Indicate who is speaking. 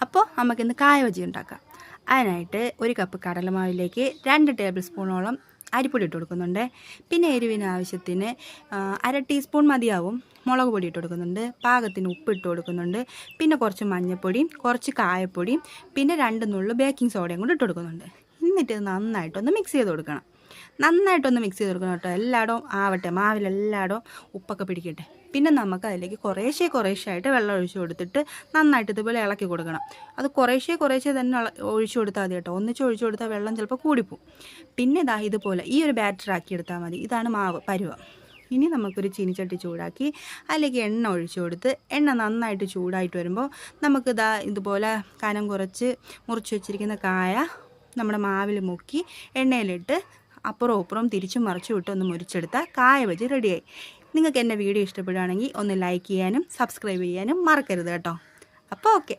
Speaker 1: അപ്പോൾ നമുക്കിന്ന് കായ ബജി ഉണ്ടാക്കാം. അതിനായിട്ട് ഒരു കപ്പ് കടലമാവിലേക്ക് 2 ടേബിൾ സ്പൂണോളം അരിപ്പൊടി ഇട്ട് കൊടുക്കുന്നുണ്ട്. പിന്നെ എരിവിന് ആവശ്യത്തിന് 1/2 ടീസ്പൂൺ മതിയാവും മുളക് പൊടി ഇട്ട് കൊടുക്കുന്നുണ്ട്. പാകത്തിന് ഉപ്പ് ഇട്ട് കൊടുക്കുന്നുണ്ട്. പിന്നെ കുറച്ച് മഞ്ഞൾപ്പൊടിയും കുറച്ച് കായപ്പൊടിയും പിന്നെ 2 നുള്ളു ബേക്കിംഗ് സോഡയും കൂടി ഇട്ട് കൊടുക്കുന്നുണ്ട്. എന്നിട്ട് നന്നായിട്ടൊന്ന് മിക്സ് ചെയ്ത് കൊടുക്കണം. നന്നായിട്ടൊന്ന് മിക്സ് ചെയ്ത് കൊടുക്കണം കേട്ടോ. എല്ലായിടവും ആവട്ടെ, മാവിലെല്ലായിടവും ഉപ്പൊക്കെ പിടിക്കട്ടെ. പിന്നെ നമുക്ക് അതിലേക്ക് കുറേശ്ശെ വെള്ളം ഒഴിച്ച് കൊടുത്തിട്ട് നന്നായിട്ട് ഇതുപോലെ ഇളക്കി കൊടുക്കണം. അത് കുറേശ്ശെ തന്നെ ഒഴിച്ചു കൊടുത്താൽ മതി കേട്ടോ. ഒന്നിച്ച് ഒഴിച്ചു കൊടുത്താൽ വെള്ളം ചിലപ്പോൾ കൂടിപ്പോവും. പിന്നെ ഇതുപോലെ ഈ ഒരു ബാറ്റർ ആക്കി എടുത്താൽ മതി. ഇതാണ് മാവ് പരുവം. ഇനി നമുക്കൊരു ചീനിച്ചട്ടി ചൂടാക്കി അതിലേക്ക് എണ്ണ ഒഴിച്ചു കൊടുത്ത് എണ്ണ നന്നായിട്ട് ചൂടായിട്ട് വരുമ്പോൾ നമുക്ക് ഇതുപോലെ കനം കുറച്ച് മുറിച്ച് വെച്ചിരിക്കുന്ന കായ നമ്മുടെ മാവിൽ മുക്കി എണ്ണയിലിട്ട് അപ്പുറവും ഇപ്പുറവും തിരിച്ചും മറിച്ചും ഇട്ട് ഒന്ന് മുരിച്ചെടുത്താൽ കായ ബജി റെഡിയായി. നിങ്ങൾക്ക് എൻ്റെ വീഡിയോ ഇഷ്ടപ്പെടുകയാണെങ്കിൽ ഒന്ന് ലൈക്ക് ചെയ്യാനും സബ്സ്ക്രൈബ് ചെയ്യാനും മറക്കരുത് കേട്ടോ. അപ്പോൾ ഓക്കെ.